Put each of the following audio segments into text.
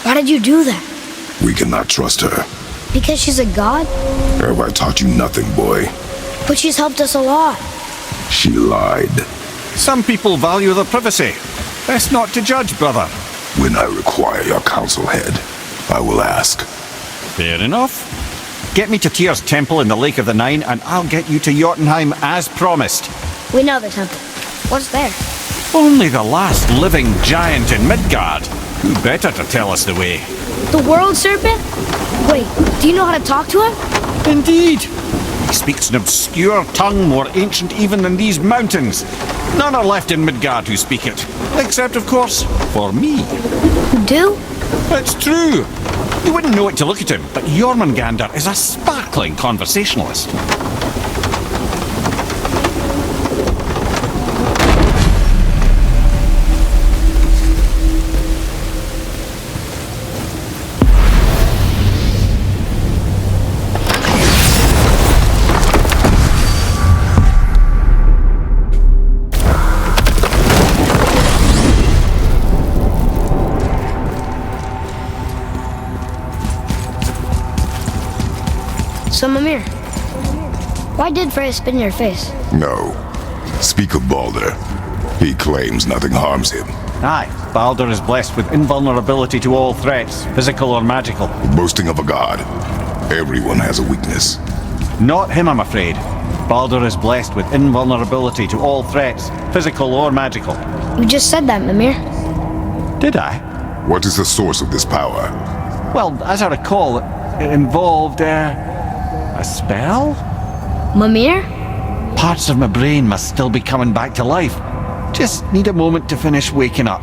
Why did you do that? We cannot trust her. Because she's a god? Have I taught you nothing, boy? But she's helped us a lot. She lied. Some people value their privacy. Best not to judge, brother. When I require your counsel, head, I will ask. Fair enough. Get me to Tyr's temple in the Lake of the Nine, and I'll get you to Jotunheim as promised. We know the temple. What's there? Only the last living giant in Midgard. Who better to tell us the way? The world serpent? Wait, do you know how to talk to him? Indeed. He speaks an obscure tongue more ancient even than these mountains. None are left in Midgard who speak it. Except, of course, for me. You do? It's true. You wouldn't know it to look at him, but Jormungandr is a sparkling conversationalist. So, Mimir, why did Freya spit in your face? No. Speak of Baldur. He claims nothing harms him. Aye, Baldur is blessed with invulnerability to all threats, physical or magical. Boasting of a god. Everyone has a weakness. Not him, I'm afraid. Baldur is blessed with invulnerability to all threats, physical or magical. You just said that, Mimir. Did I? What is the source of this power? Well, as I recall, it involved, a spell? Mimir? Parts of my brain must still be coming back to life. Just need a moment to finish waking up.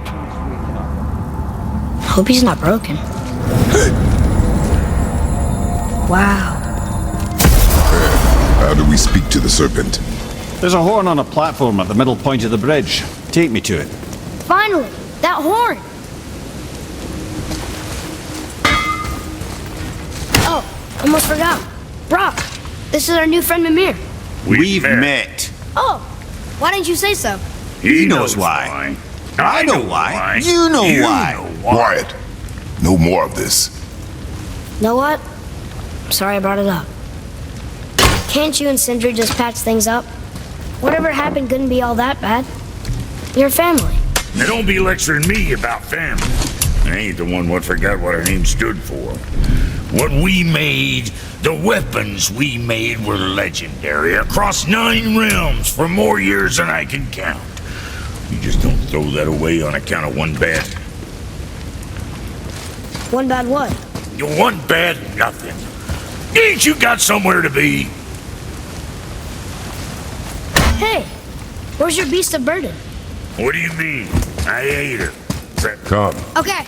Hope he's not broken. Wow. How do we speak to the serpent? There's a horn on a platform at the middle point of the bridge. Take me to it. Finally! That horn! Oh, almost forgot. Brock, this is our new friend Mimir. We've met. Oh, why didn't you say so? He knows why. I know why. You know why. Quiet. No more of this. Know what? I'm sorry I brought it up. Can't you and Sindri just patch things up? Whatever happened couldn't be all that bad. You're family. Now don't be lecturing me about family. I ain't the one what forgot what our name stood for. What we made, the weapons we made were legendary across 9 realms for more years than I can count. You just don't throw that away on account of one bad... One bad what? One bad nothing. Ain't you got somewhere to be? Hey, where's your beast of burden? What do you mean? I ate her. Come. Okay.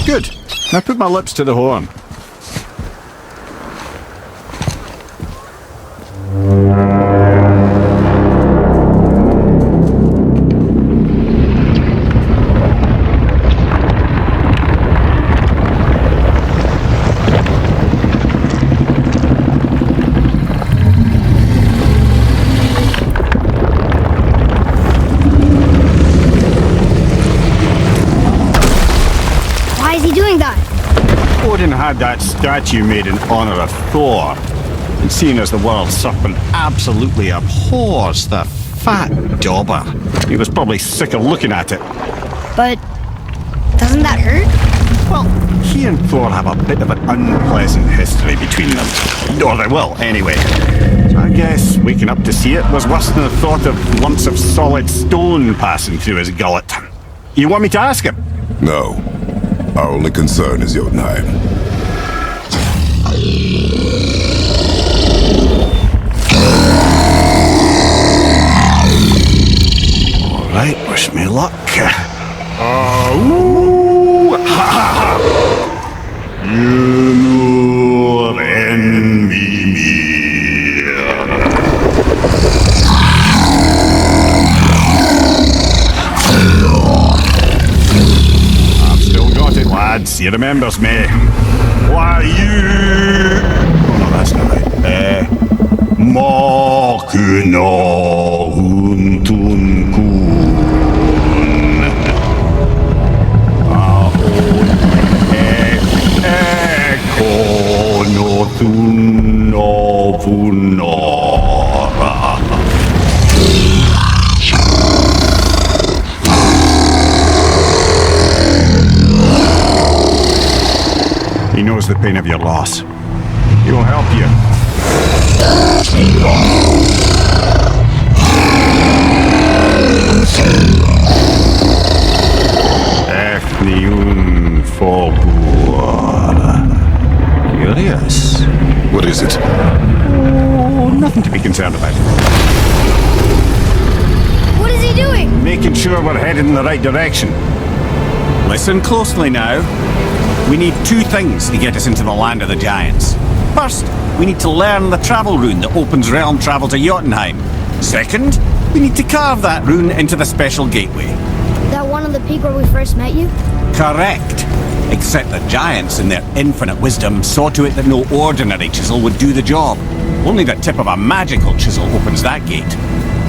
Good. Now put my lips to the horn. Why is he doing that? Odin had that statue made in honor of Thor. And seeing as the world serpent absolutely abhors the fat dauber, he was probably sick of looking at it. But doesn't that hurt? Well, he and Thor have a bit of an unpleasant history between them. Or they will, anyway. So I guess waking up to see it was worse than the thought of lumps of solid stone passing through his gullet. You want me to ask him? No. Our only concern is Jotunheim. Alright, wish me luck. Ooh, ha, ha, ha. You envy me. I've still got it, lads. He remembers me. Why you? Oh no, that's not right. Makuna huntun kun. He knows the pain of your loss. He will help you. Ethniun Fogur. Curious. What is it? Oh, nothing to be concerned about. What is he doing? Making sure we're headed in the right direction. Listen closely now. We need two things to get us into the land of the giants. First, we need to learn the travel rune that opens realm travel to Jotunheim. Second, we need to carve that rune into the special gateway. That one on the peak where we first met you? Correct. Except the giants, in their infinite wisdom, saw to it that no ordinary chisel would do the job. Only the tip of a magical chisel opens that gate.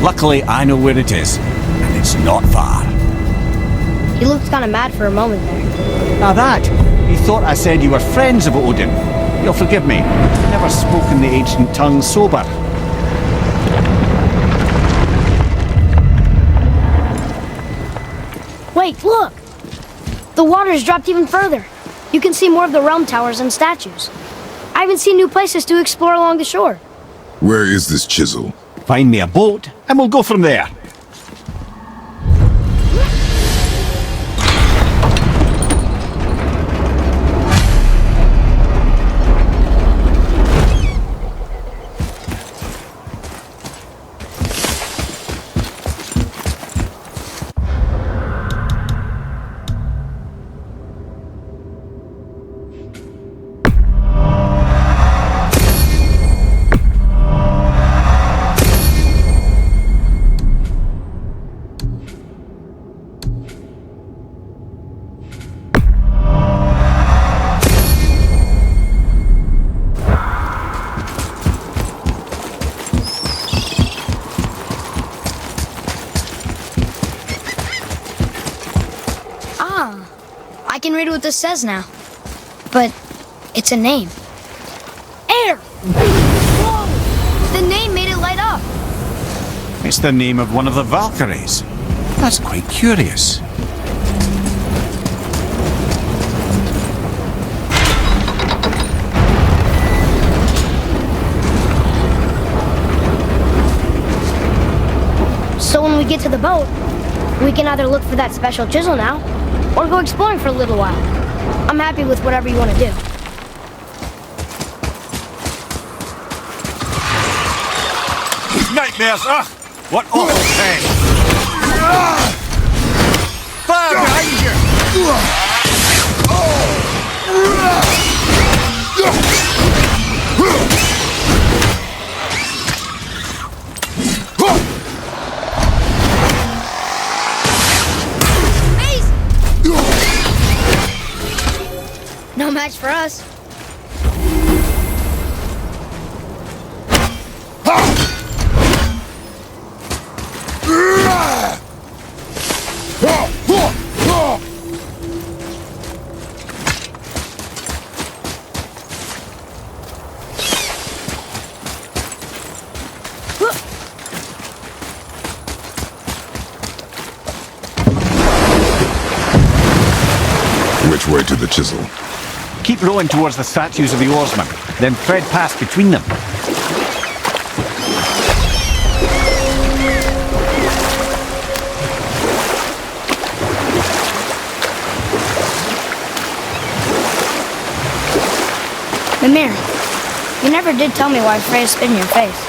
Luckily, I know where it is, and it's not far. He looked kind of mad for a moment there. Now that, you thought I said you were friends of Odin. You'll forgive me. I've never spoken the ancient tongue sober. Wait, look! The water's dropped even further. You can see more of the realm towers and statues. I even see new places to explore along the shore. Where is this chisel? Find me a boat, and we'll go from there. I can read what this says now. But it's a name. Air! Whoa! The name made it light up. It's the name of one of the Valkyries. That's quite curious. So when we get to the boat, we can either look for that special chisel now, or go exploring for a little while. I'm happy with whatever you want to do. Nightmares! What awful pain! Fire behind you! No match for us. Which way to the chisel? Keep rowing towards the statues of the oarsmen, then thread past between them. Mimir, you never did tell me why Freya spit in your face.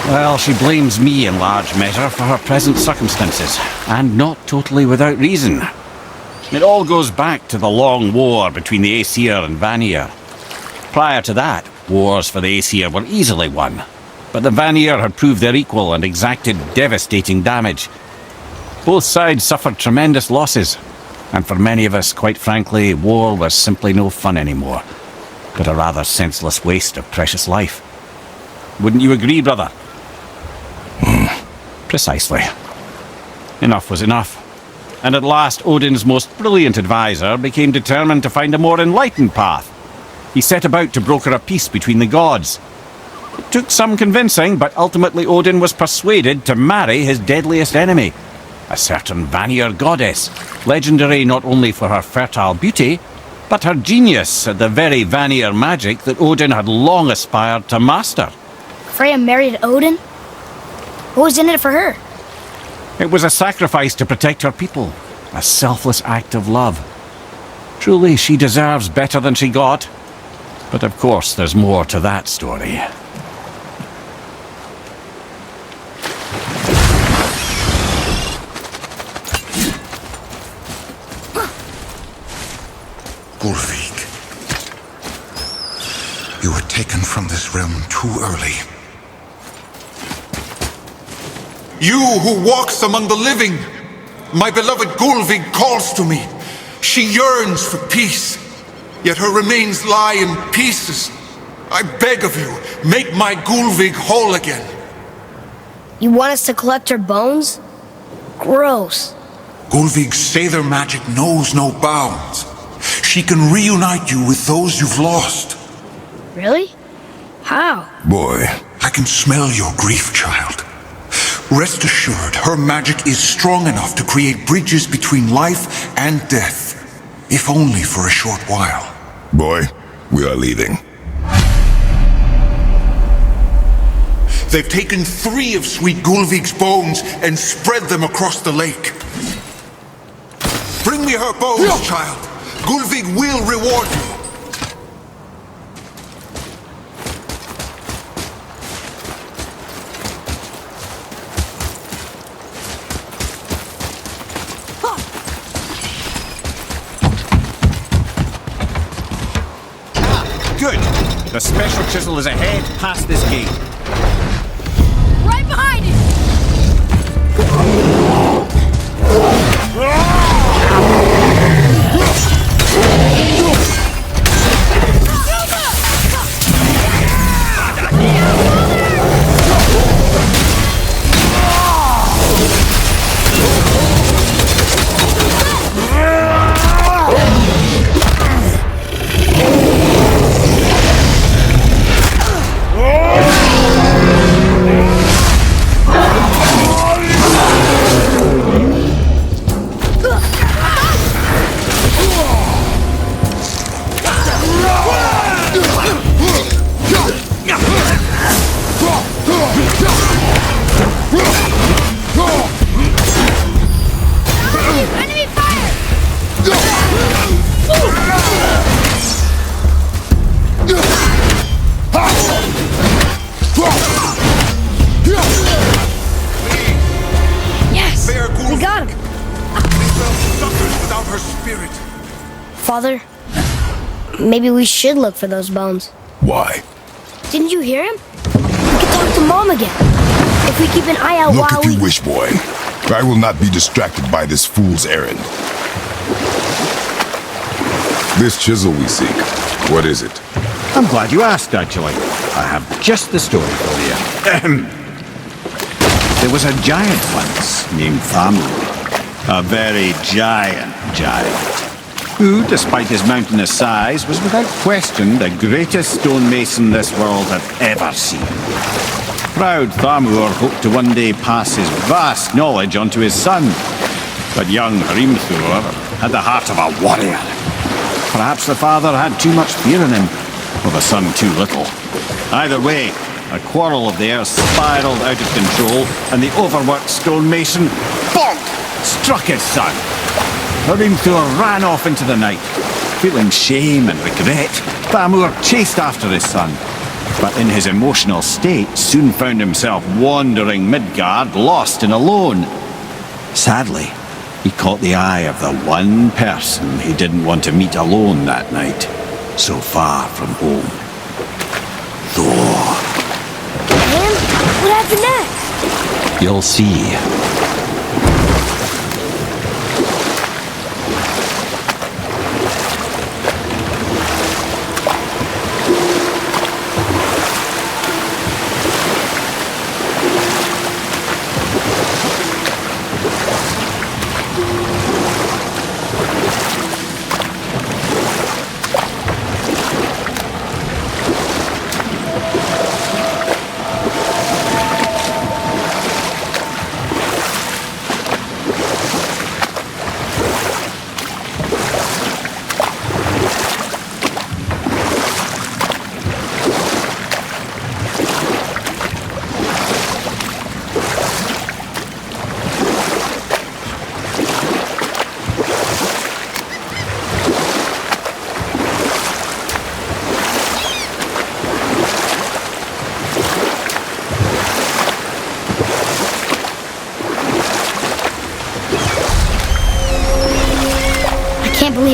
Well, she blames me in large measure for her present circumstances, and not totally without reason. It all goes back to the long war between the Aesir and Vanir. Prior to that, wars for the Aesir were easily won, but the Vanir had proved their equal and exacted devastating damage. Both sides suffered tremendous losses, and for many of us, quite frankly, war was simply no fun anymore, but a rather senseless waste of precious life. Wouldn't you agree, brother? Precisely. Enough was enough. And at last, Odin's most brilliant advisor became determined to find a more enlightened path. He set about to broker a peace between the gods. It took some convincing, but ultimately Odin was persuaded to marry his deadliest enemy, a certain Vanir goddess, legendary not only for her fertile beauty, but her genius at the very Vanir magic that Odin had long aspired to master. Freya married Odin? What was in it for her? It was a sacrifice to protect her people, a selfless act of love. Truly, she deserves better than she got. But of course, there's more to that story. Ulfik, you were taken from this realm too early. You who walks among the living, my beloved Gulvig calls to me. She yearns for peace, yet her remains lie in pieces. I beg of you, make my Gulvig whole again. You want us to collect her bones? Gross. Gulvig's Sather magic knows no bounds. She can reunite you with those you've lost. Really? How? Boy, I can smell your grief, child. Rest assured, her magic is strong enough to create bridges between life and death, if only for a short while. boy, we are leaving. They've taken 3 of Sweet Gulvig's bones and spread them across the lake. Bring me her bones, child. Gulvig will reward you. Good. The special chisel is ahead past this gate. Right behind it! Enemy fire! Yes! Fair We Gulvig. got him! Isabel suffers without her spirit. Father, maybe we should look for those bones. Why? Didn't you hear him? We could talk to Mom again. If we keep an eye out Look while if you wish, boy. I will not be distracted by this fool's errand. This chisel we seek, what is it? I'm glad you asked, actually. I have just the story for you. There was a giant once named Thamur. A very giant, who, despite his mountainous size, was without question the greatest stonemason this world had ever seen. Proud Thamur hoped to one day pass his vast knowledge onto his son. But young Hrimthur had the heart of a warrior. perhaps the father had too much fear in him, or the son too little. Either way, a quarrel of theirs spiralled out of control, and the overworked stonemason, bonk, struck his son. Thor ran off into the night. Feeling shame and regret, Thamur chased after his son, but in his emotional state soon found himself wandering Midgard, lost and alone. Sadly, he caught the eye of the one person he didn't want to meet alone that night, so far from home. Thor. And what happened next? You'll see.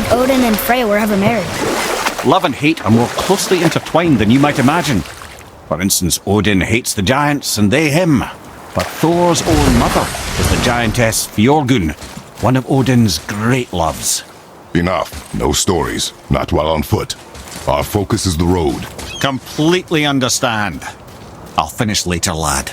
Odin and Freya were ever married. Love and hate are more closely intertwined than you might imagine. For instance, Odin hates the giants and they him. But Thor's own mother is the giantess Fjorgun, one of Odin's great loves. Enough. No stories. Not while on foot. Our focus is the road. Completely understand. I'll finish later, lad.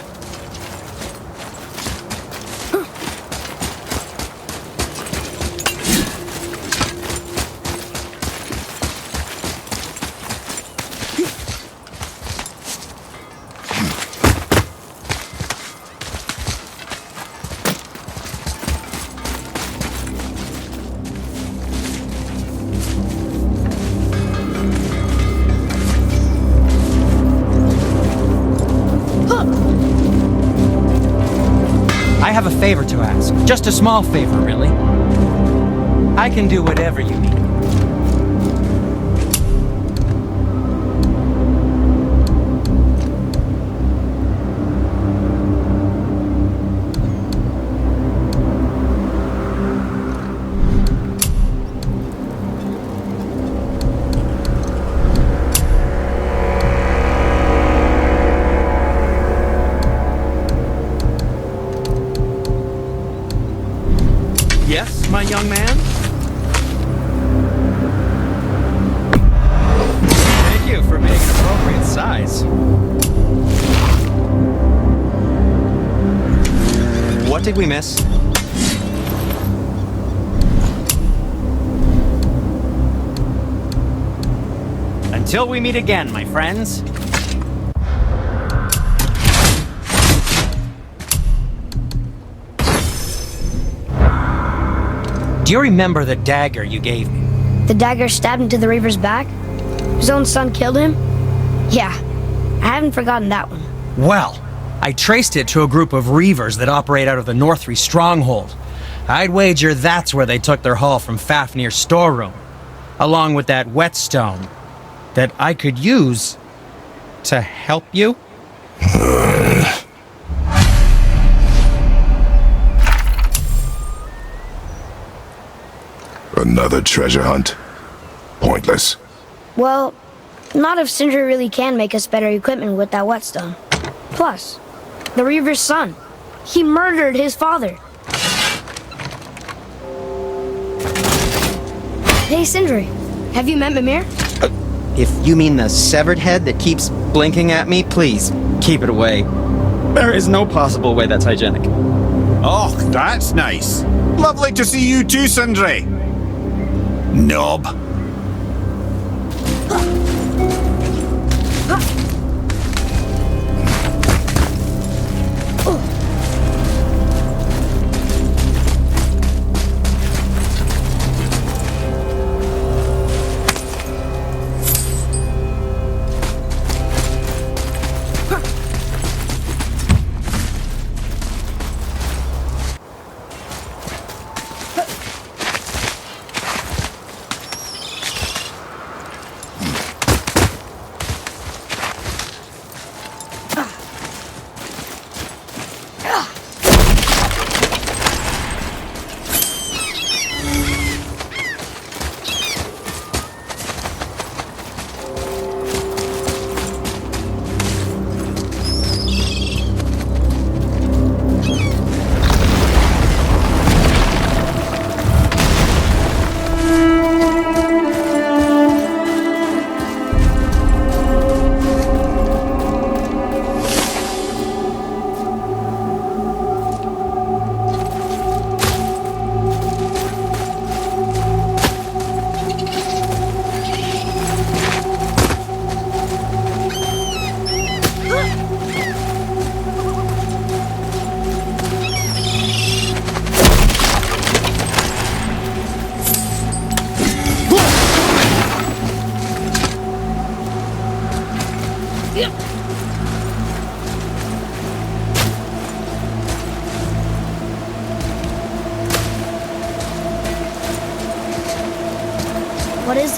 I have a favor to ask. Just a small favor, really. I can do whatever you need. Yes, my young man? Thank you for being an appropriate size. What did we miss? Until we meet again, my friends. Do you remember the dagger you gave me? The dagger stabbed into the Reaver's back? His own son killed him? Yeah, I haven't forgotten that one. Well, I traced it to a group of Reavers that operate out of the Northree stronghold. I'd wager that's where they took their haul from Fafnir's storeroom, along with that whetstone that I could use to help you. Another treasure hunt. Pointless. Well, not if Sindri really can make us better equipment with that whetstone. Plus, the Reaver's son. He murdered his father. Hey, Sindri, have you met Mimir? If you mean the severed head that keeps blinking at me, please, keep it away. There is no possible way that's hygienic. Oh, that's nice. Lovely to see you too, Sindri. Knob.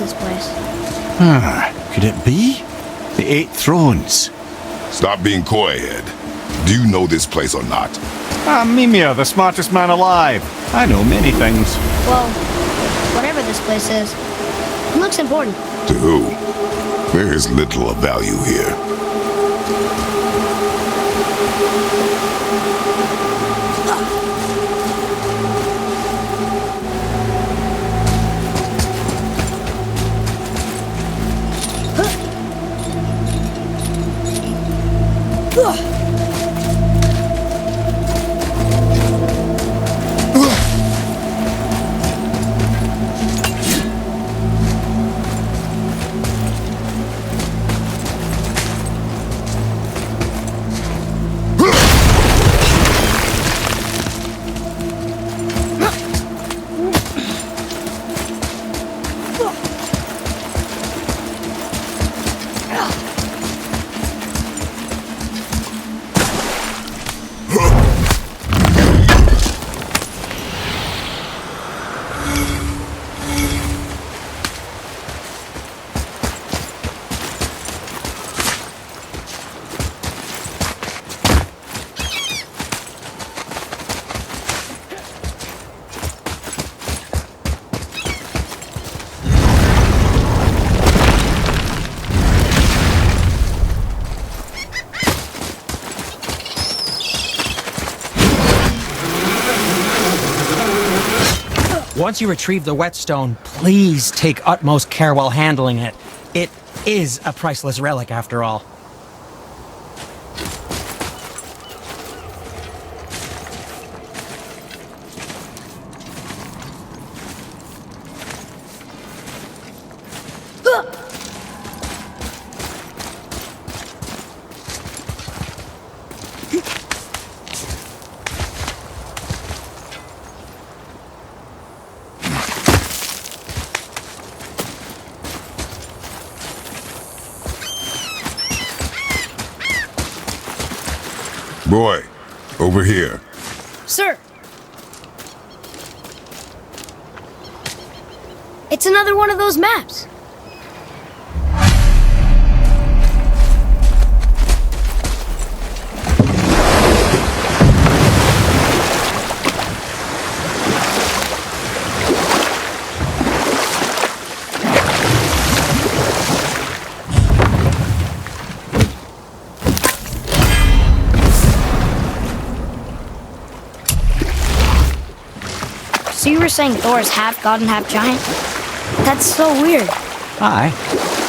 this place? Could it be? The 8 Thrones. Stop being coy, Ed. Do you know this place or not? I'm Mimir, the smartest man alive. I know many things. Well, whatever this place is, it looks important. To who? There is little of value here. Once you retrieve the whetstone, please take utmost care while handling it. It is a priceless relic, after all. Boy, over here. Sir! It's another one of those maps. So you were saying Thor is half god and half giant? That's so weird. Aye,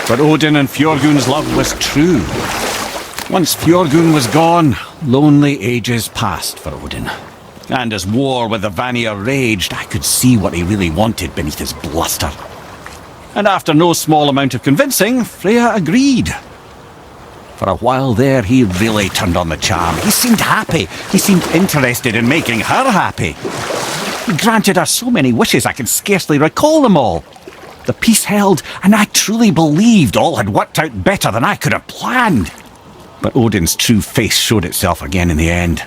but Odin and Fjorgun's love was true. Once Fjorgun was gone, lonely ages passed for Odin. And as war with the Vanir raged, I could see what he really wanted beneath his bluster. And after no small amount of convincing, Freya agreed. For a while there, he really turned on the charm. He seemed happy. He seemed interested in making her happy. He granted her so many wishes I can scarcely recall them all. The peace held, and I truly believed all had worked out better than I could have planned. But Odin's true face showed itself again in the end.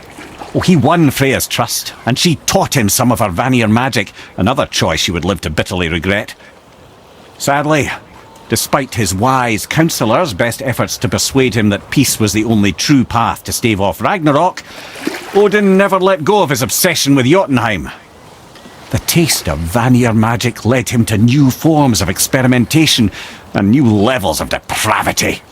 Oh, he won Freya's trust, and she taught him some of her Vanir magic, another choice he would live to bitterly regret. Sadly, despite his wise counsellors' best efforts to persuade him that peace was the only true path to stave off Ragnarok, Odin never let go of his obsession with Jotunheim. The taste of Vanir magic led him to new forms of experimentation and new levels of depravity.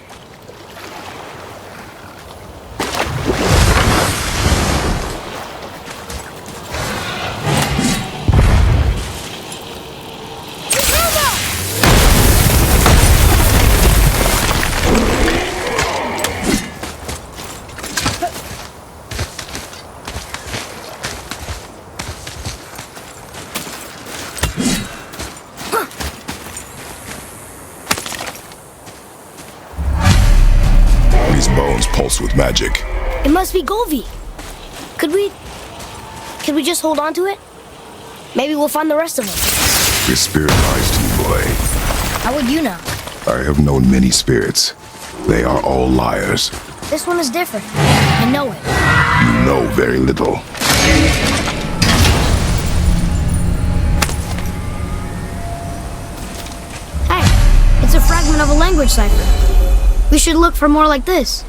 Bones pulse with magic. It must be Golvi. Could we just hold on to it? Maybe we'll find the rest of them. Your spirit lies to you, boy. How would you know? I have known many spirits. They are all liars. This one is different. I know it. You know very little. Hey, fragment of a language cipher. We should look for more like this.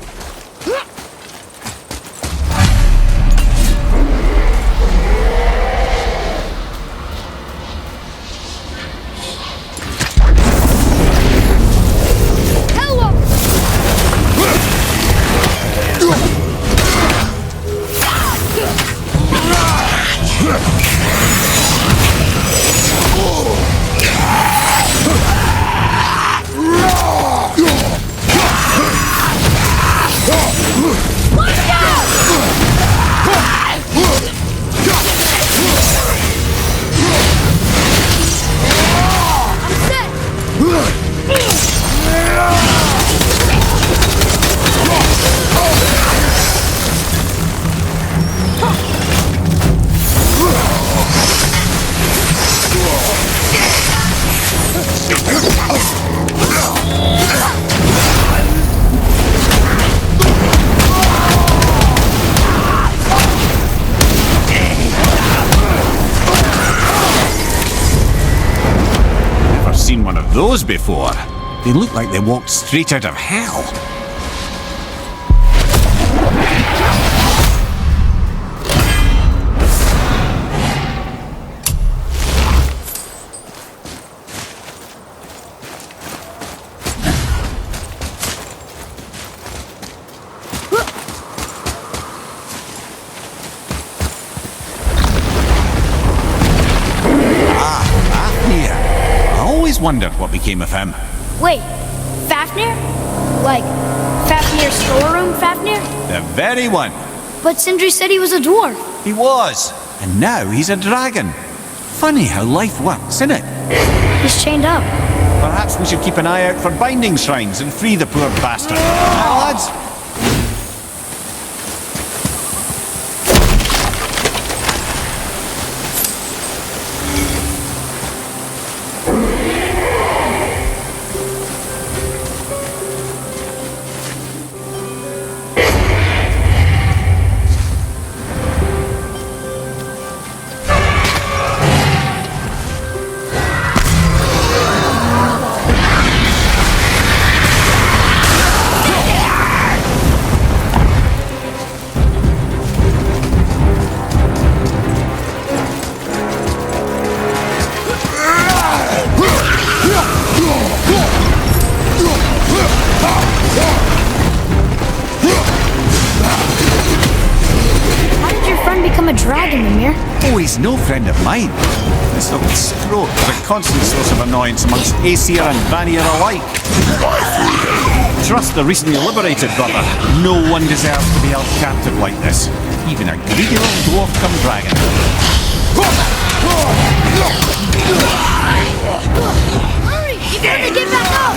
Seen one of those before. They look like they walked straight out of hell. Wondered what became of him. Wait, Fafnir? Like, Fafnir's storeroom Fafnir? The very one. But Sindri said he was a dwarf. He was. And now he's a dragon. Funny how life works, isn't it? He's chained up. Perhaps we should keep an eye out for binding shrines and free the poor bastard. Lads? Oh, he's no friend of mine. This little scrote is a constant source of annoyance amongst Aesir and Vanir alike. Trust the recently liberated brother. No one deserves to be held captive like this. Even a greedy little dwarf come dragon. Hurry! He's trying to get back up!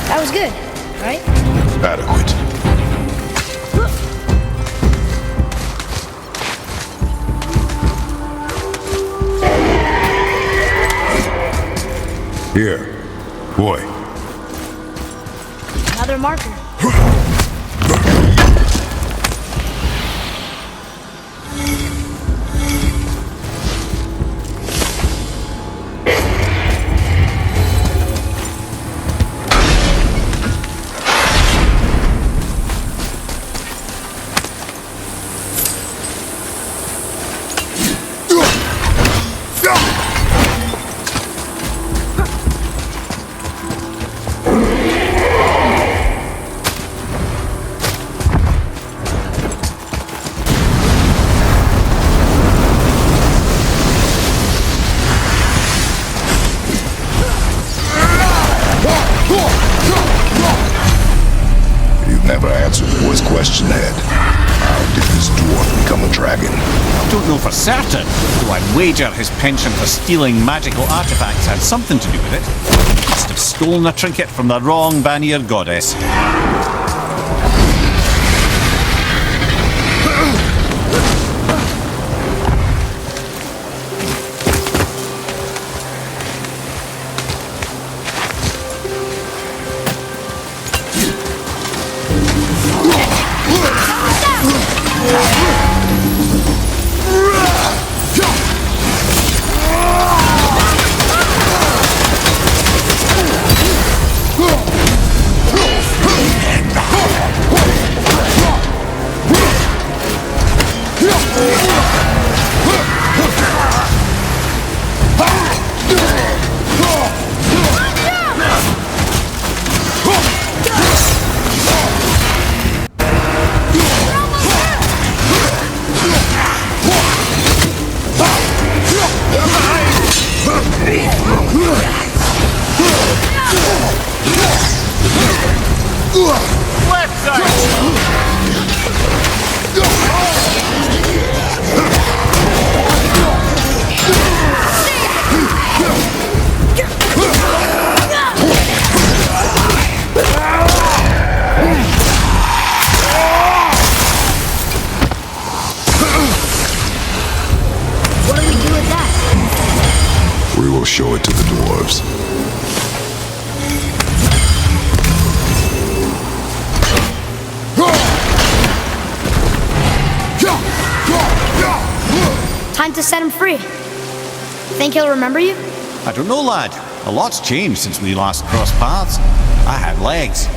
That was good, right? Adequate. Here. Boy. Another marker. Never answered the boy's question, Ed. How did this dwarf become a dragon? Don't know for certain, though I'd wager his penchant for stealing magical artifacts had something to do with it. Must have stolen a trinket from the wrong Vanir goddess. What do we do with that? We will show it to the dwarves. Time to set him free. Think he'll remember you? I don't know, lad. A lot's changed since we last crossed paths. I had legs.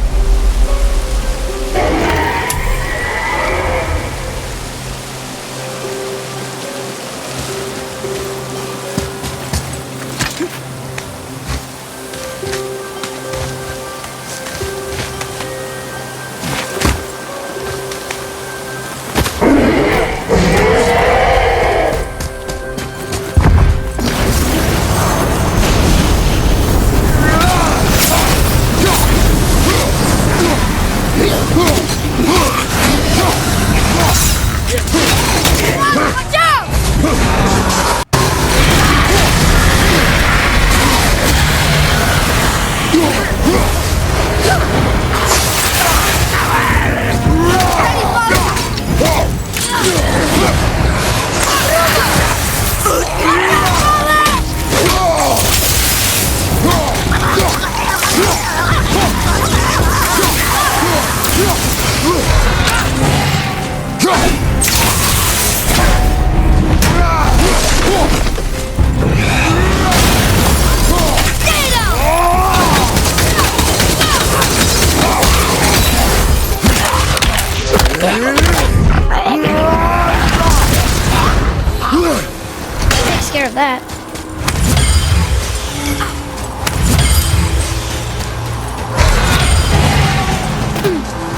Takes care of that.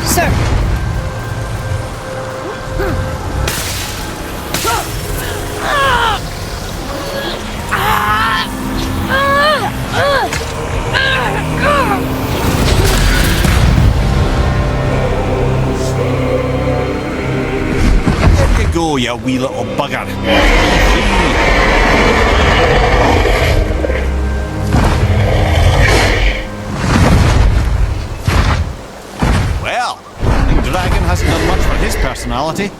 Sir. There you go, you wee little bugger. Well, I think Dragon hasn't done much for his personality.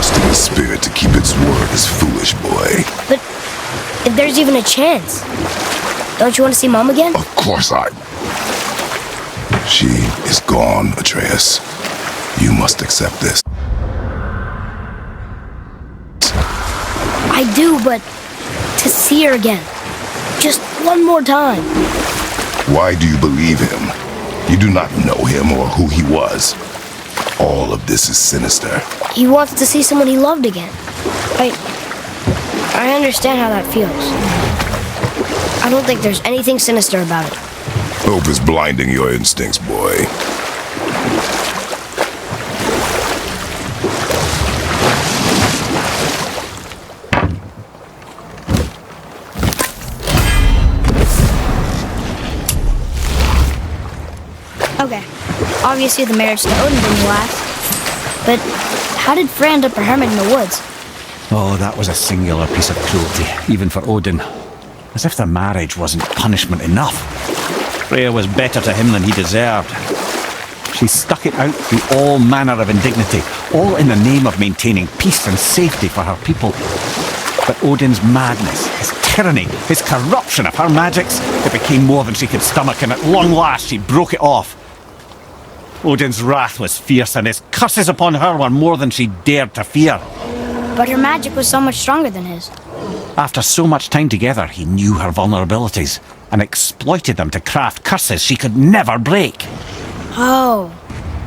trust in the spirit to keep its word is foolish, boy. But if there's even a chance, don't you want to see Mom again? Of course I... She is gone, Atreus. You must accept this. I do, but to see her again. Just one more time. Why do you believe him? You do not know him or who he was. All of this is sinister. He wants to see someone he loved again. I understand how that feels. I don't think there's anything sinister about it. Hope is blinding your instincts, boy. Okay, obviously the marriage to Odin didn't last. But how did Frey end up a hermit in the woods? Oh, that was a singular piece of cruelty, even for Odin. As if the marriage wasn't punishment enough. Freya was better to him than he deserved. She stuck it out through all manner of indignity, all in the name of maintaining peace and safety for her people. But Odin's madness, his tyranny, his corruption of her magics, it became more than she could stomach, and at long last she broke it off. Odin's wrath was fierce, and his curses upon her were more than she dared to fear. But her magic was so much stronger than his. After so much time together, he knew her vulnerabilities and exploited them to craft curses she could never break. Oh,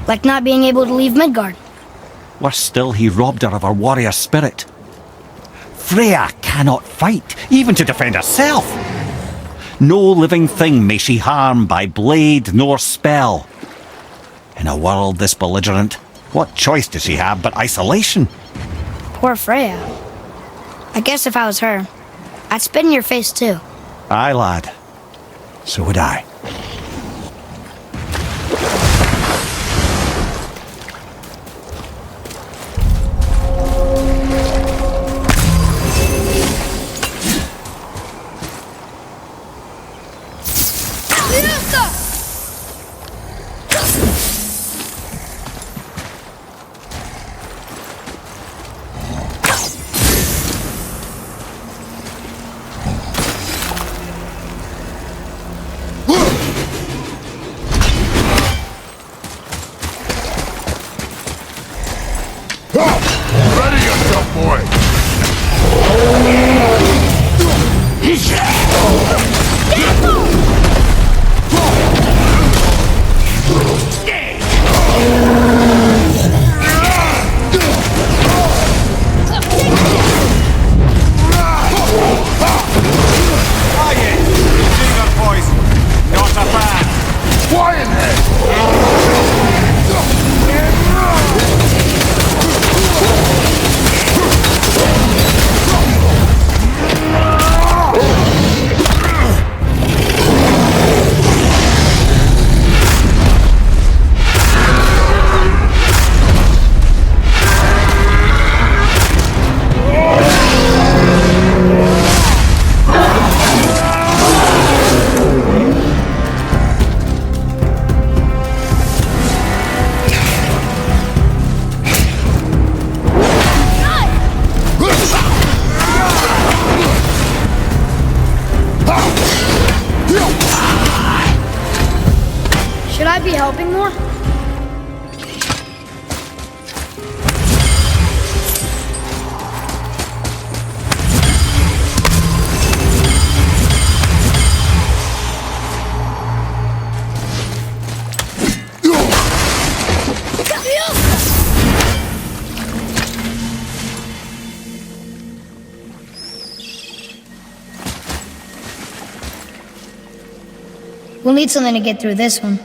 like not being able to leave Midgard. Worse still, he robbed her of her warrior spirit. Freya cannot fight, even to defend herself. No living thing may she harm by blade nor spell. In a world this belligerent, what choice does she have but isolation? Poor Freya. I guess if I was her, I'd spit in your face too. Aye, lad. So would I. Ready yourself, boy! Should I be helping more? We'll need something to get through this one.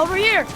Over here!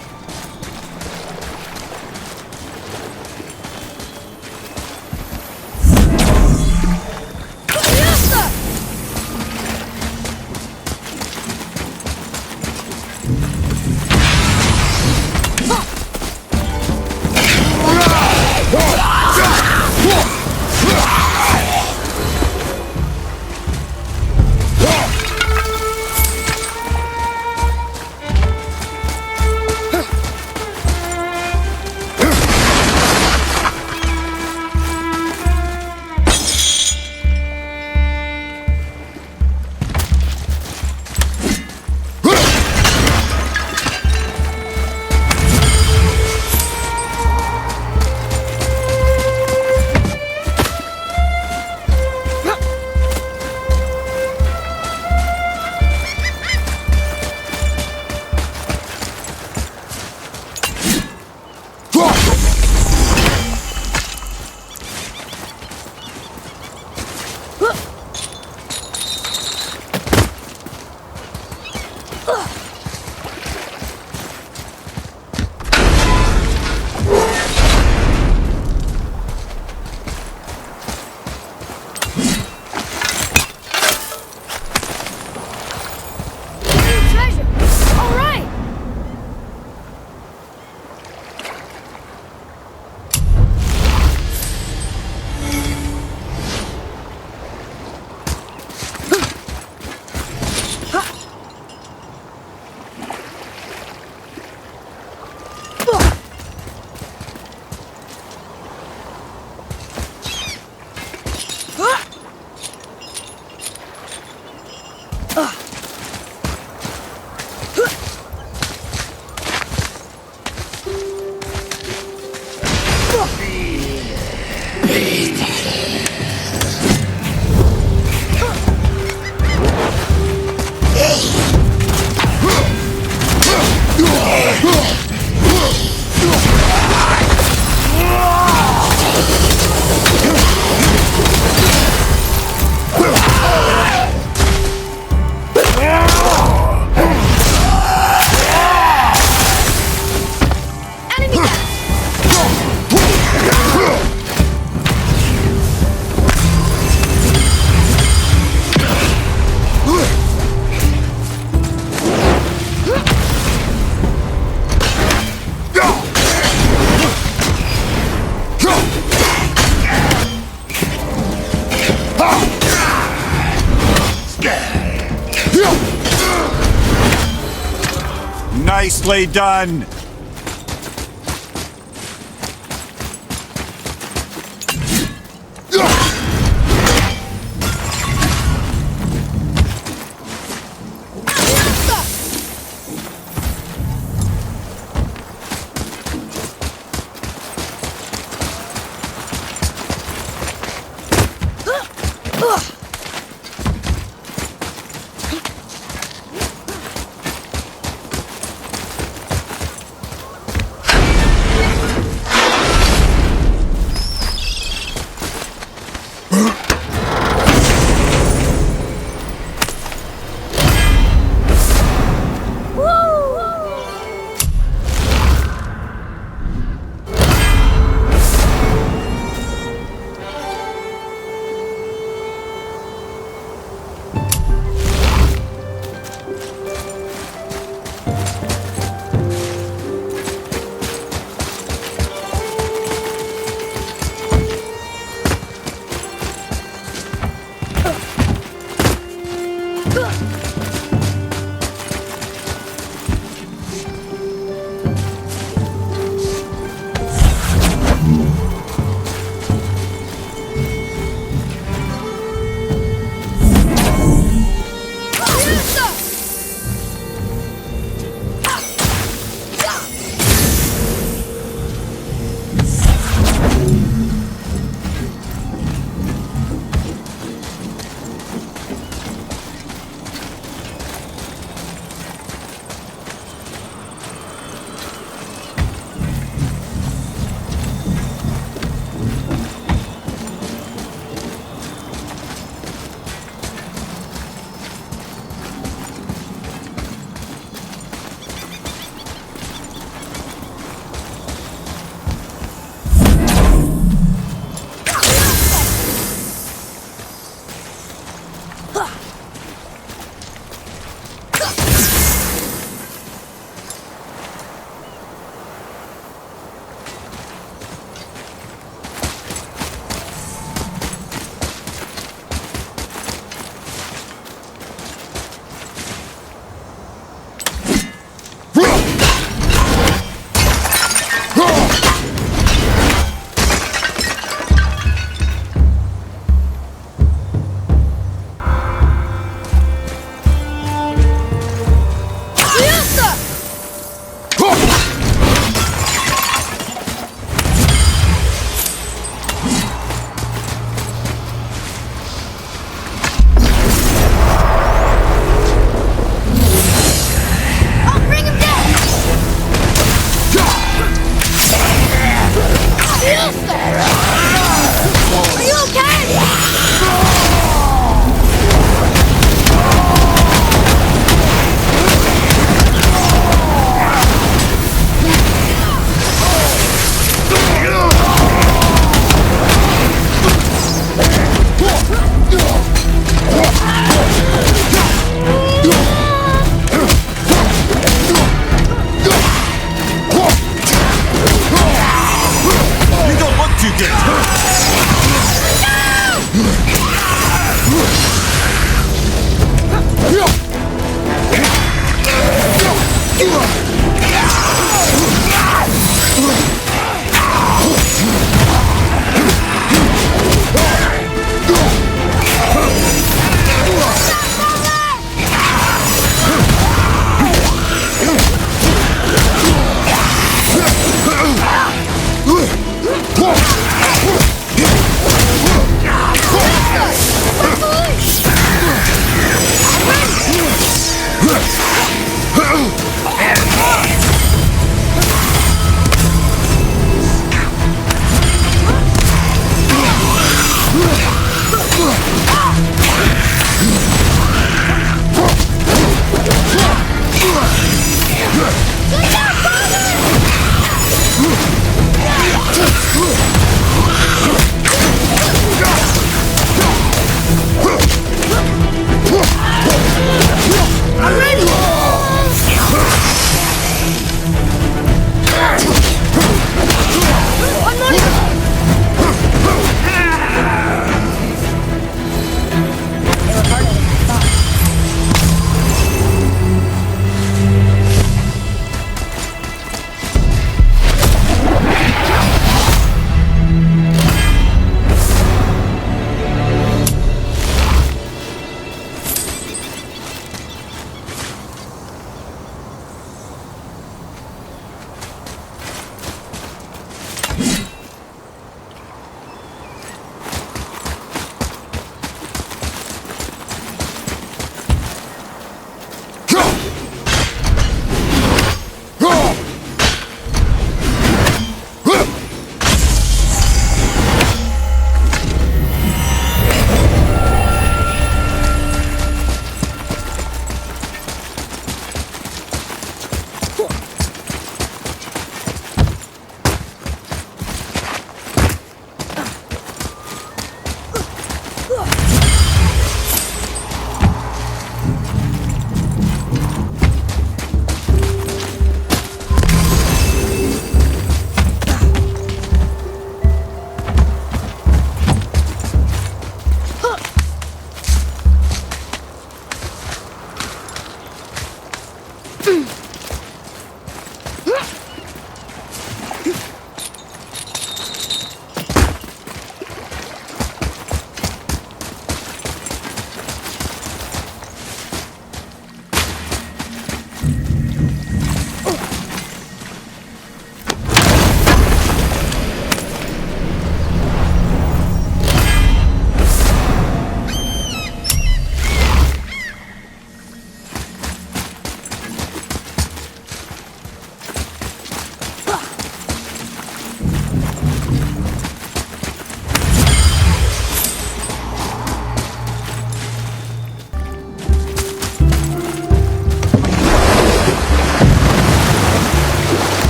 Nicely done!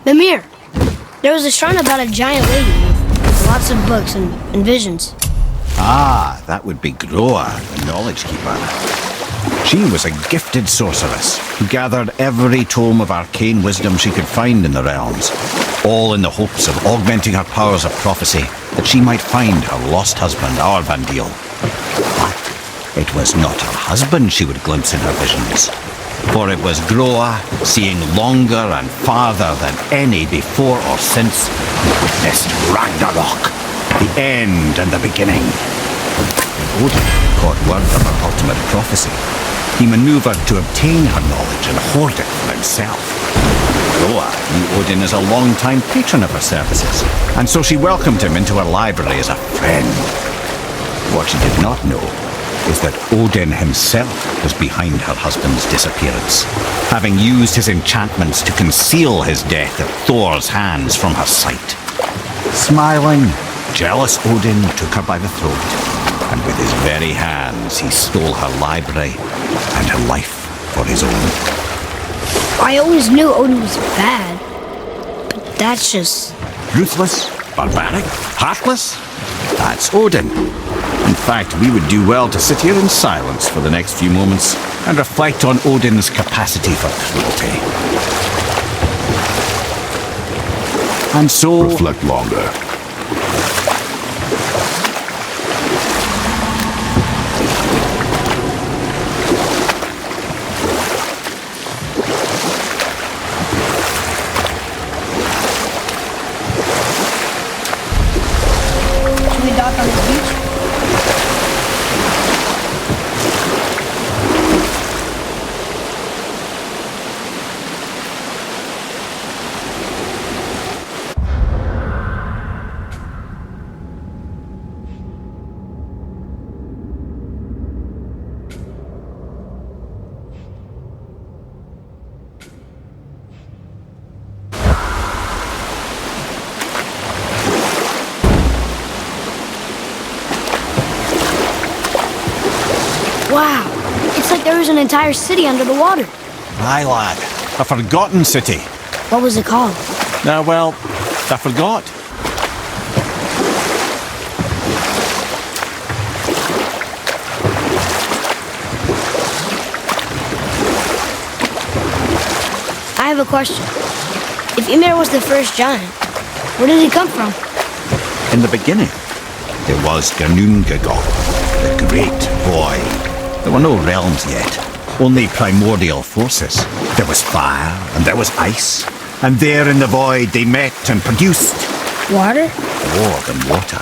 Mimir, there was a shrine about a giant lady with lots of books and visions. Ah, that would be Groa, the Knowledge Keeper. She was a gifted sorceress who gathered every tome of arcane wisdom she could find in the realms, all in the hopes of augmenting her powers of prophecy that she might find her lost husband, Arvandil. But it was not her husband she would glimpse in her visions, for it was Groa, seeing longer and farther than any before or since, who witnessed Ragnarok, the end and the beginning. When Odin caught word of her ultimate prophecy, he maneuvered to obtain her knowledge and hoard it for himself. Groa knew Odin as a long-time patron of her services, and so she welcomed him into her library as a friend. What she did not know is that Odin himself was behind her husband's disappearance, having used his enchantments to conceal his death at Thor's hands from her sight. Smiling, jealous Odin took her by the throat, and with his very hands he stole her library and her life for his own. I always knew Odin was bad, but that's just... Ruthless, barbaric, heartless? That's Odin. In fact, we would do well to sit here in silence for the next few moments and reflect on Odin's capacity for cruelty. And so... Reflect longer. Should we dock on the beach? Wow, it's like there was an entire city under the water. Aye, lad. A forgotten city. What was it called? Well, I forgot. I have a question. If Ymir was the first giant, where did he come from? In the beginning, there was Ginnungagap, the great void. There were no realms yet, only primordial forces. There was fire, and there was ice, and there in the void they met and produced... Water? More than water.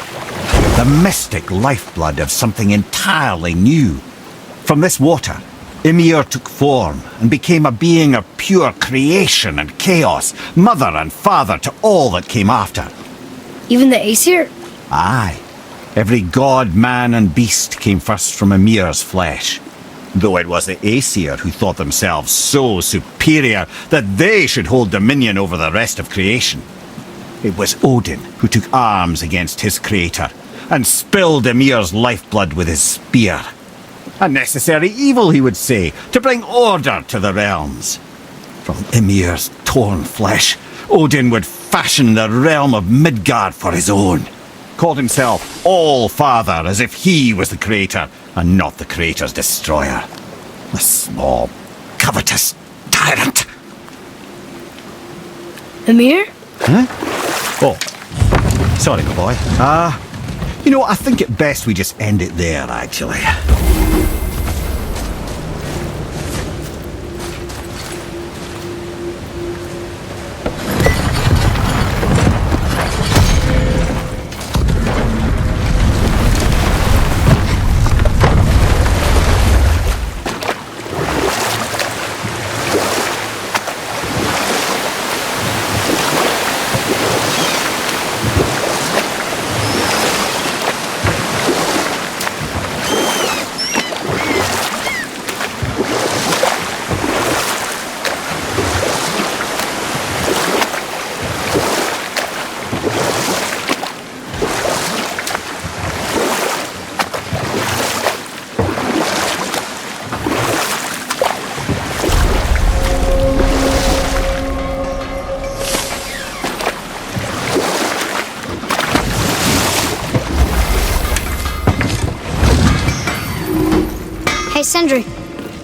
The mystic lifeblood of something entirely new. From this water, Ymir took form and became a being of pure creation and chaos, mother and father to all that came after. Even the Aesir? Aye. Every god, man and beast came first from Ymir's flesh. Though it was the Aesir who thought themselves so superior that they should hold dominion over the rest of creation. It was Odin who took arms against his creator and spilled Ymir's lifeblood with his spear. A necessary evil, he would say, to bring order to the realms. From Ymir's torn flesh, Odin would fashion the realm of Midgard for his own. Called himself All-Father as if he was the creator and not the creator's destroyer. A small, covetous tyrant. Ymir? Huh? Oh, sorry, my boy. I think it best we just end it there, actually.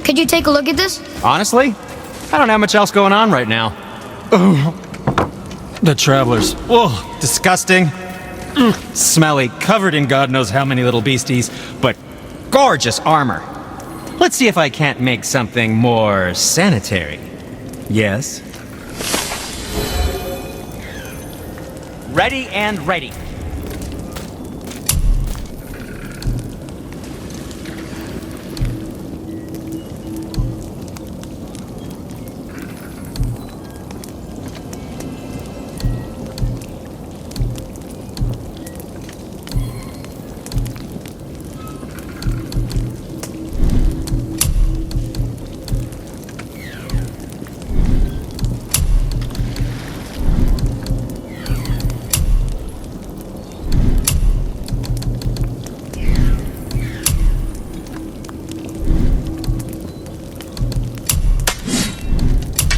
Could you take a look at this? Honestly, I don't have much else going on right now. Oh, the travelers. Oh, disgusting. Smelly, covered in God knows how many little beasties, but gorgeous armor. Let's see if I can't make something more sanitary. Yes? Ready and ready.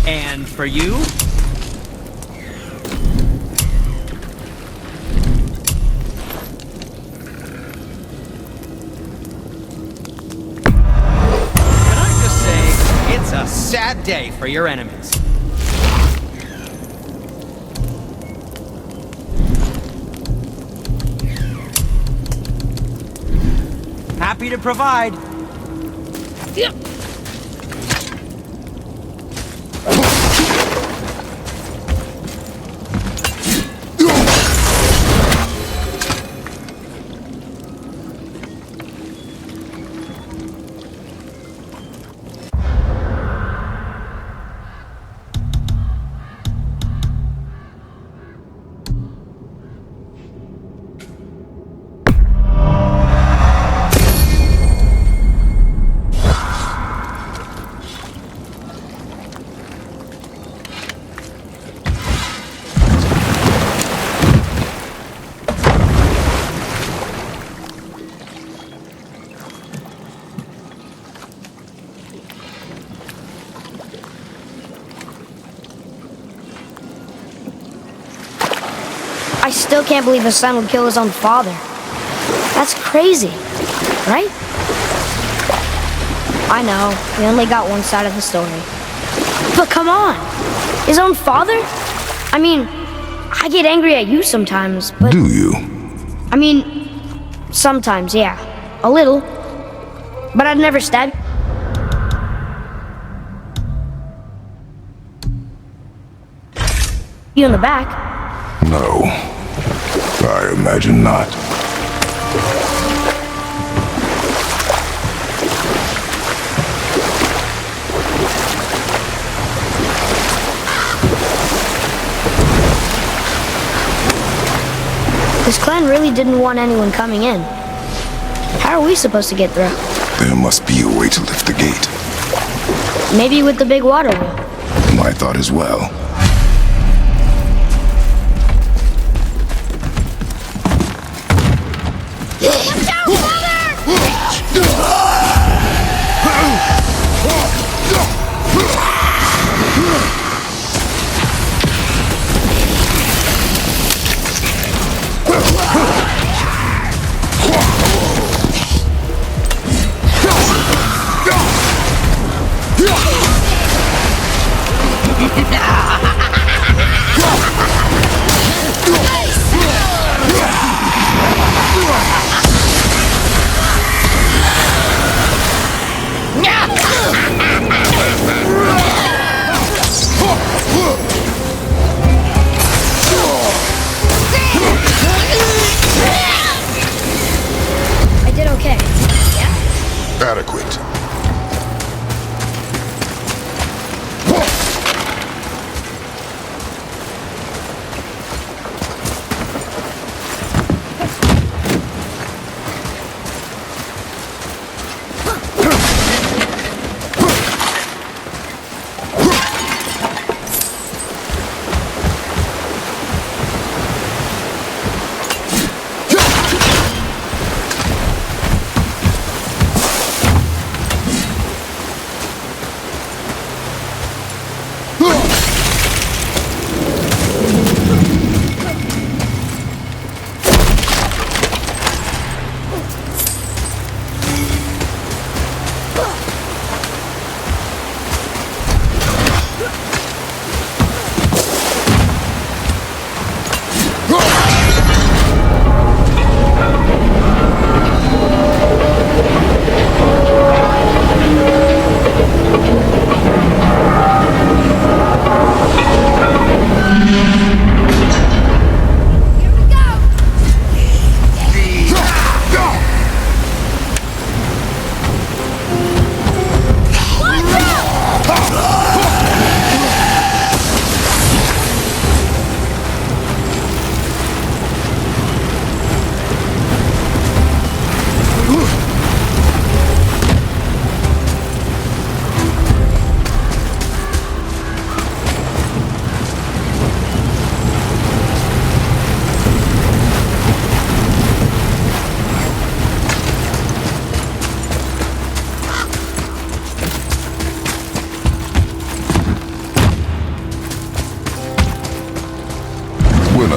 And for you? Can I just say, it's a sad day for your enemies. Happy to provide. Yep. I still can't believe a son would kill his own father. That's crazy, right? I know, we only got one side of the story. But come on, his own father? I mean, I get angry at you sometimes, but... Do you? I mean, sometimes, yeah. A little. But I'd never stab you in the back. No. I imagine not. This clan really didn't want anyone coming in. How are we supposed to get through? There must be a way to lift the gate. Maybe with the big water wheel. My thought as well. Watch out, brother! Ha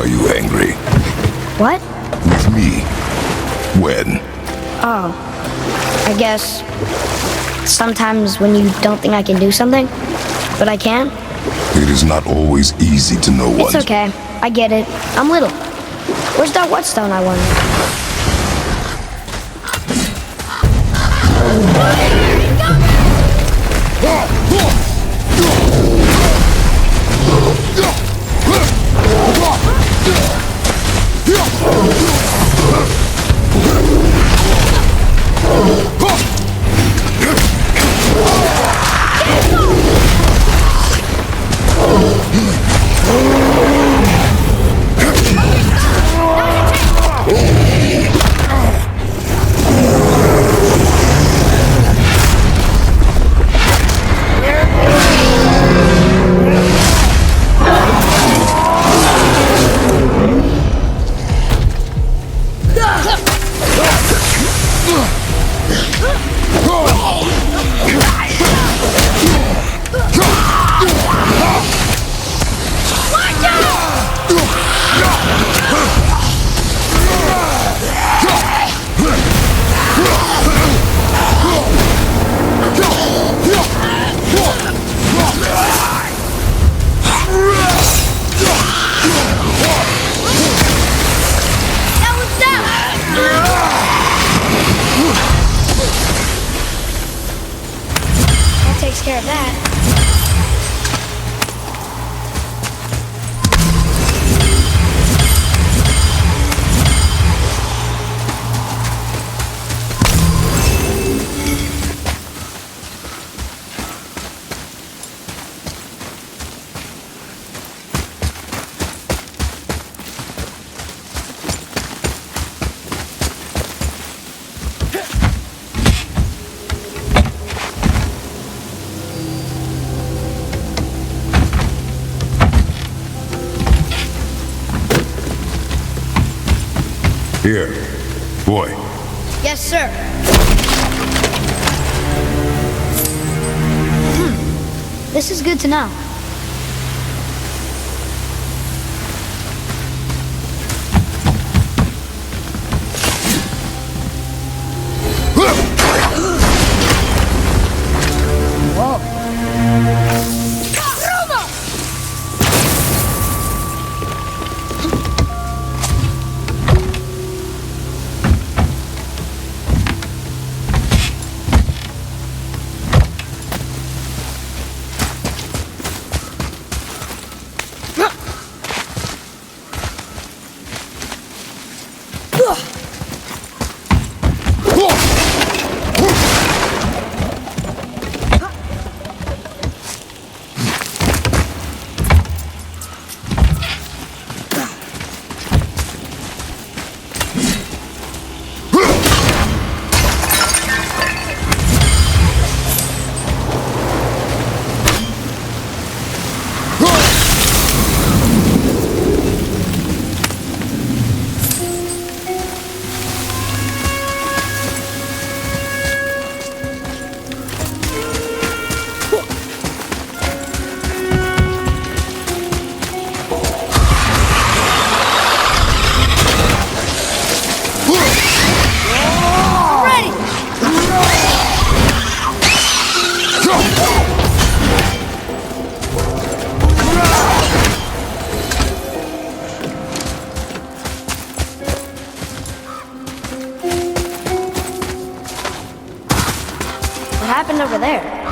Are you angry? What? With me? When? Oh, I guess sometimes when you don't think I can do something, but I can. It is not always easy to know It's what. okay. I get it. I'm little. Where's that whetstone, I wonder? Takes care of that. Here, boy. Yes, sir. This is good to know. What happened over there?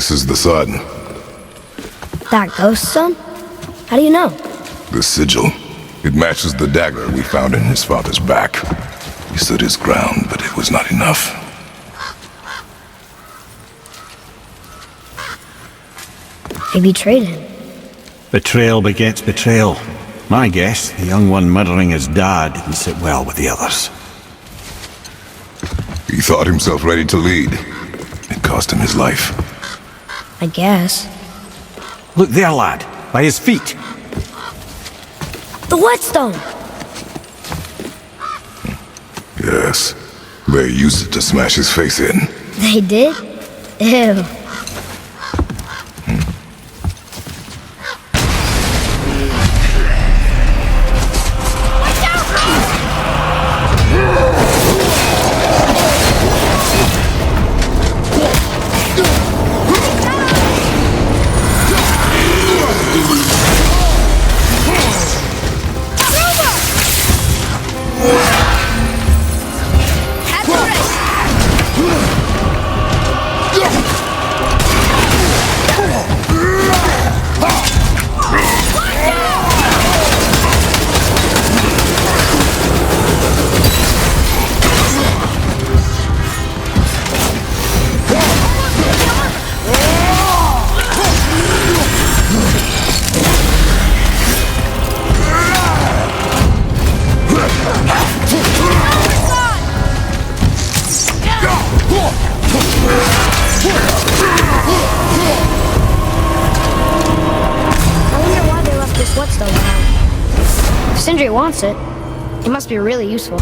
This is the sun. That ghost son? How do you know? The sigil. It matches the dagger we found in his father's back. He stood his ground, but it was not enough. They betrayed him. Betrayal begets betrayal. My guess, the young one murdering his dad didn't sit well with the others. He thought himself ready to lead. It cost him his life. I guess. Look there, lad. By his feet. The whetstone! Yes. They used it to smash his face in. They did? Ew. Sindri wants it. It must be really useful.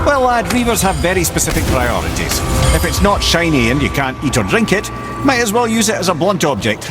Well, lad, reavers have very specific priorities. If it's not shiny and you can't eat or drink it, might as well use it as a blunt object.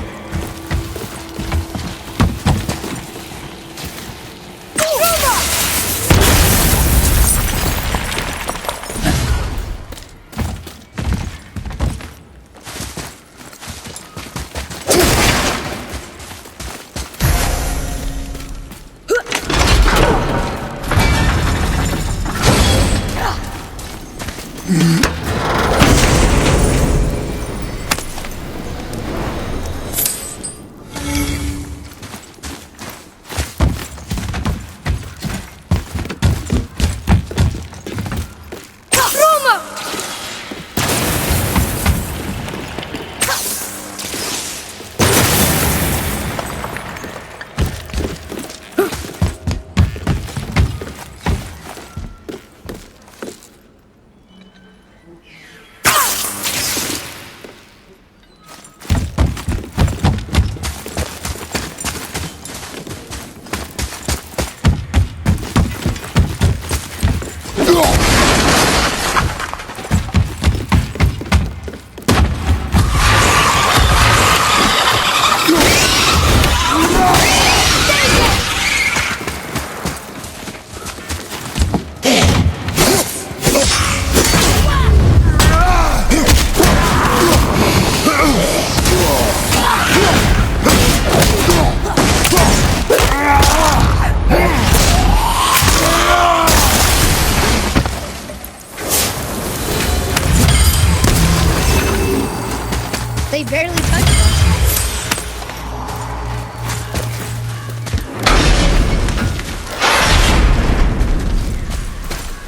They barely touched us.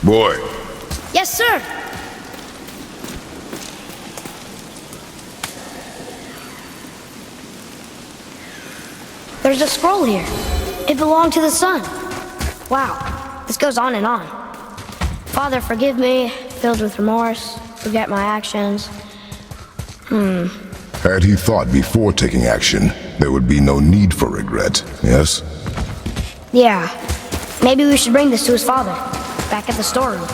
Boy, Yes, sir! There's a scroll here. It belonged to the sun. Wow, this goes on and on. Father, forgive me, filled with remorse, forget my actions. had he thought before taking action, there would be no need for regret, yes? Yeah, maybe we should bring this to his father, back at the storeroom.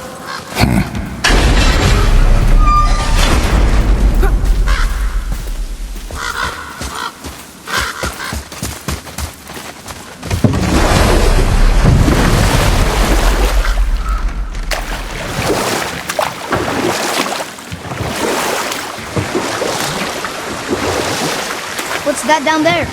What's that down there?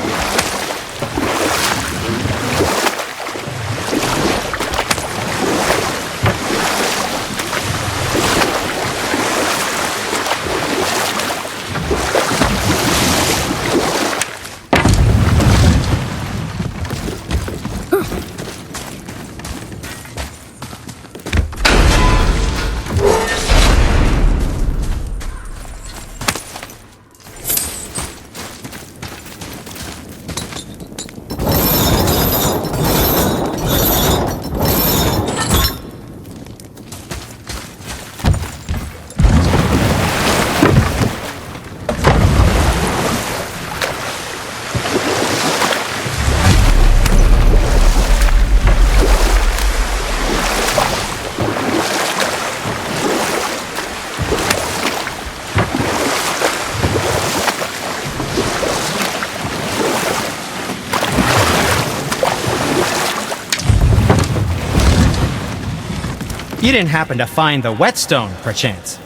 You didn't happen to find the whetstone, perchance?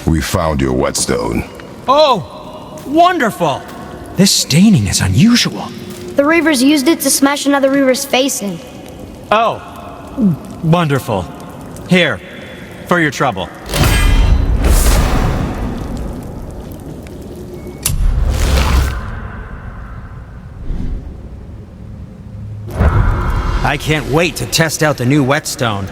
We found your whetstone. Oh, wonderful! This staining is unusual. The Reavers used it to smash another Reaver's face in. Oh, wonderful. Here, for your trouble. I can't wait to test out the new whetstone.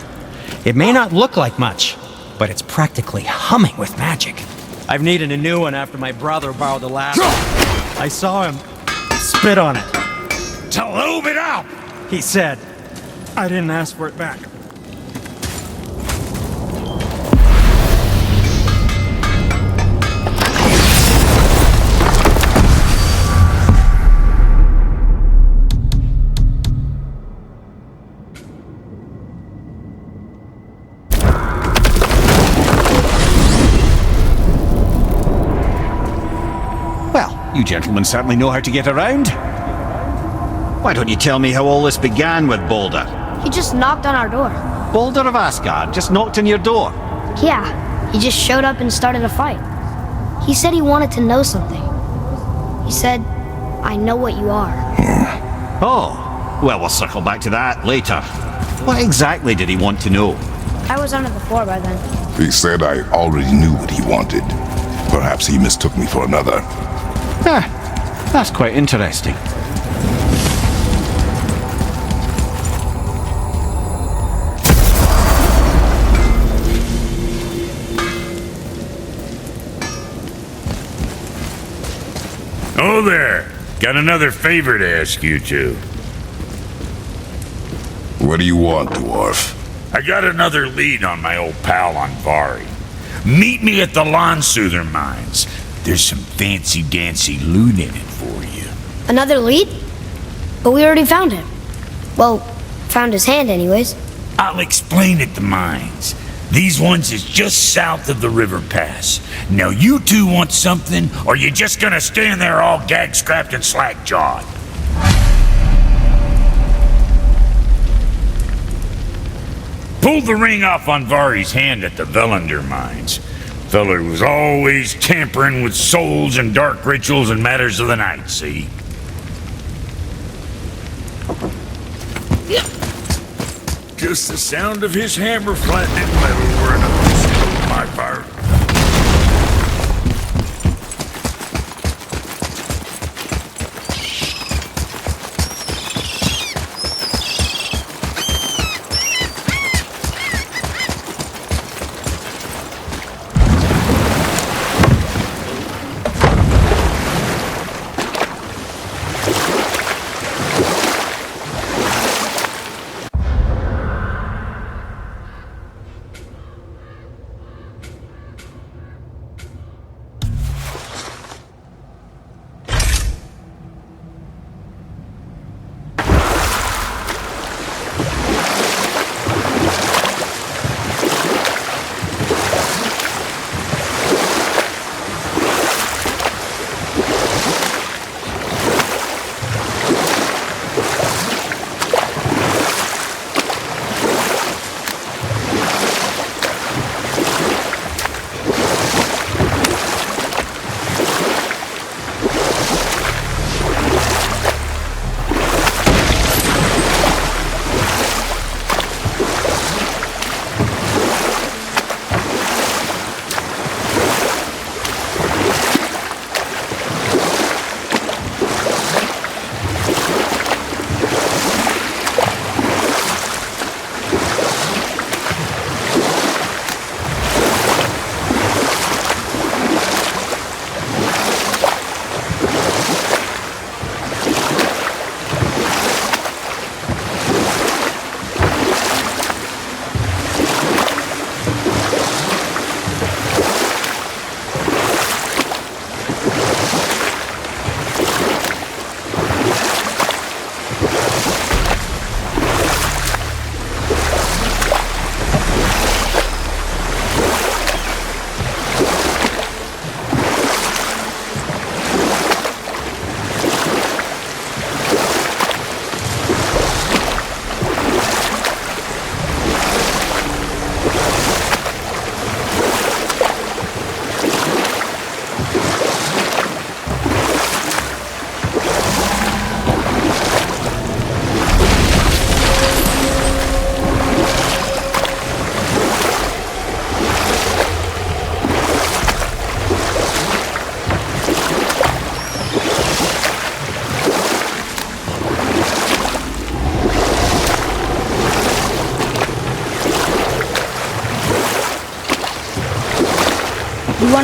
It may not look like much, but it's practically humming with magic. I've needed a new one after my brother borrowed the last one. I saw him spit on it. To lube it up! He said, I didn't ask for it back. Well, you gentlemen certainly know how to get around. Why don't you tell me how all this began with Boulder? He just knocked on our door. Boulder of Asgard just knocked on your door. Yeah, he just showed up and started a fight. He said he wanted to know something. He said, I know what you are. Oh, well, we'll circle back to that later. What exactly did he want to know? I was under the floor by then. He said I already knew what he wanted. Perhaps he mistook me for another. That's quite interesting. Oh there! Got another favor to ask you two. What do you want, dwarf? I got another lead on my old pal on Vari. Meet me at the Lawn Soother mines. There's some fancy-dancy loot in it for you. Another lead? But we already found him. Well, found his hand anyways. I'll explain at the mines. These ones is just south of the river pass. Now you two want something, or you just gonna stand there all gag-scrapped and slack-jawed? Pulled the ring off on Vari's hand at the Velander mines. Feller was always tampering with souls and dark rituals and matters of the night, see? Just the sound of his hammer flattening metal were enough to stoke my fire.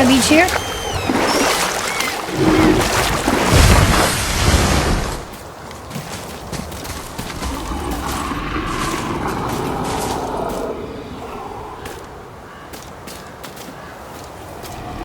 beach here?